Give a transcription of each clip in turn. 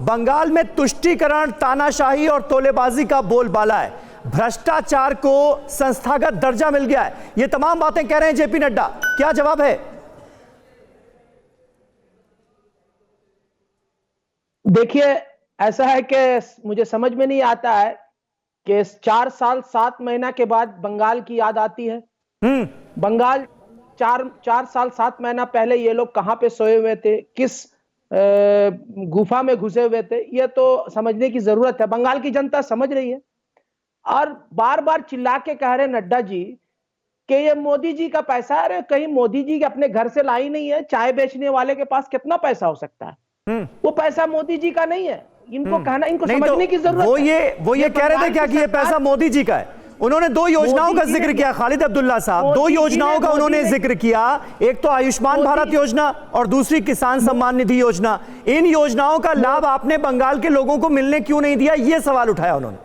बंगाल में तुष्टीकरण, तानाशाही और तोलेबाजी का बोलबाला है। भ्रष्टाचार को संस्थागत दर्जा मिल गया है। ये तमाम बातें कह रहे हैं जेपी नड्डा। क्या जवाब है? देखिए, ऐसा है कि मुझे समझ में नहीं आता है कि 4 साल 7 महीना के बाद बंगाल की याद आती है। बंगाल 4 साल 7 महीना पहले ये लोग कहां पे सोए हुए थे, किस गुफा में घुसे हुए थे, ये तो समझने की जरूरत है। बंगाल की जनता समझ रही है और बार बार चिल्ला के कह रहे नड्डा जी कि ये मोदी जी का पैसा है। अरे कहीं मोदी जी अपने घर से लाई नहीं है। चाय बेचने वाले के पास कितना पैसा हो सकता है? वो पैसा मोदी जी का नहीं है। इनको कहना, इनको समझने की जरूरत है। वो ये कह रहे थे क्या कि ये पैसा मोदी जी का है? उन्होंने 2 योजनाओं का जिक्र किया, खालिद अब्दुल्ला साहब। 2 योजनाओं का उन्होंने जिक्र किया, एक तो आयुष्मान भारत योजना और दूसरी किसान सम्मान निधि योजना। इन योजनाओं का लाभ आपने बंगाल के लोगों को मिलने क्यों नहीं दिया, ये सवाल उठाया उन्होंने।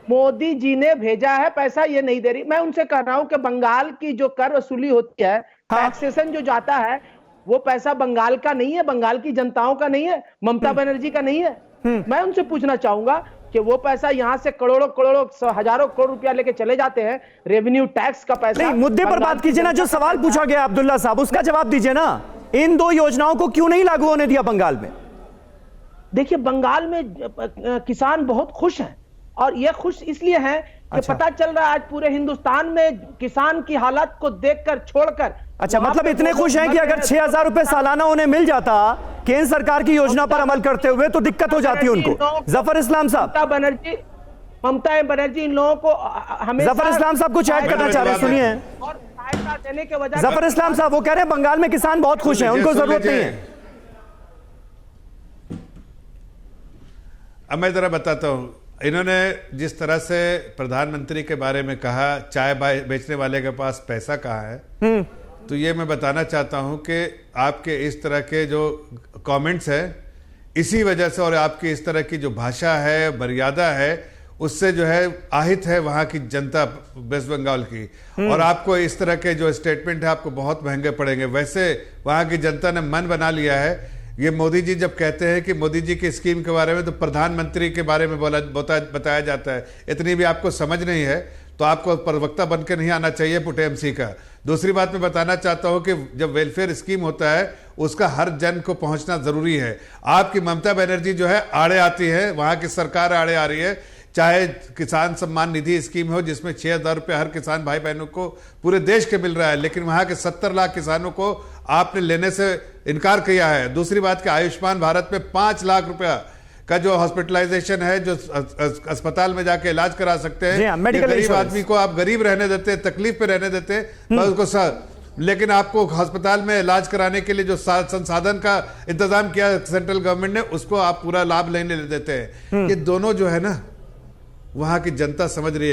मोदी जी ने भेजा है पैसा, ये नहीं दे रही। मैं उनसे कह रहा हूं कि बंगाल की जो कर वसूली होती है, टैक्सेशन जो जाता है, वो पैसा बंगाल का नहीं है, बंगाल की जनताओं का नहीं है, ममता बनर्जी का नहीं है। मैं उनसे पूछना चाहूंगा कि वो पैसा यहां से करोड़ों हजारों करोड़ रुपया लेके चले जाते हैं, रेवेन्यू टैक्स का पैसा। नहीं, मुद्दे पर बात कीजिए ना। जो सवाल पूछा गया अब्दुल्ला साहब, उसका जवाब दीजिए ना। इन 2 योजनाओं को क्यों नहीं लागू होने दिया बंगाल में? देखिए, बंगाल में किसान बहुत खुश हैं और ये खुश इसलिए हैं कि पता चल रहा है आज पूरे हिंदुस्तान में किसान की हालत को देखकर, छोड़कर। अच्छा, मतलब इतने खुश हैं कि अगर 6,000 रुपए सालाना उन्हें मिल जाता केंद्र सरकार की योजना पर अमल करते हुए, तो दिक्कत हो जाती है उनको। जफर इस्लाम साहब, ममता बनर्जी इन लोगों को हमेशा। जफर इस्लाम साहब कुछ ऐड करना चाह रहे हैं, सुनिए। और सहायता देने के वजह जफर इस्लाम साहब वो कह रहे हैं बंगाल में किसान बहुत खुश हैं, उनको जरूरत नहीं है। अब मैं जरा बताता हूं, इन्होंने जिस तरह से प्रधानमंत्री के बारे में कहा, चाय बेचने वाले के पास पैसा कहाँ है, तो ये मैं बताना चाहता हूं कि आपके इस तरह के जो कमेंट्स हैं, इसी वजह से, और आपकी इस तरह की जो भाषा है, मर्यादा है, उससे जो है আহিत है वहां की जनता वेस्ट बंगाल की। और आपको इस तरह के जो स्टेटमेंट है आपको बहुत महंगे पड़ेंगे। वैसे वहां की जनता ने मन बना लिया है। ये मोदी जी जब कहते हैं कि मोदी जी की स्कीम के बारे में, तो प्रधानमंत्री के बारे में बताया जाता है। इतनी भी आपको समझ नहीं है तो आपको प्रवक्ता बनकर नहीं आना चाहिए पुटेमसी का। दूसरी बात मैं बताना चाहता हूं कि जब वेलफेयर स्कीम होता है उसका हर जन को पहुंचना जरूरी है। आपकी ममता बनर्जी जो है आड़े आती है, वहां की सरकार आड़े आ रही है। चाहे किसान सम्मान निधि स्कीम हो जिसमें 6,000 रुपये हर किसान भाई बहनों को पूरे देश के मिल रहा है, लेकिन वहां के 70 लाख किसानों को आपने लेने से इनकार किया है। दूसरी बात कि आयुष्मान भारत में 5 लाख रुपया का जो हॉस्पिटलाइजेशन है, जो अस्पताल में जाके इलाज करा सकते हैं, गरीब आदमी को आप गरीब रहने देते हैं, तकलीफ पे रहने देते हैं उसको, लेकिन आपको अस्पताल में इलाज कराने के लिए जो संसाधन का इंतजाम किया सेंट्रल गवर्नमेंट ने, उसको आप पूरा लाभ लेने देते हैं। ये दोनों जो है ना, वहां की जनता समझ रही है।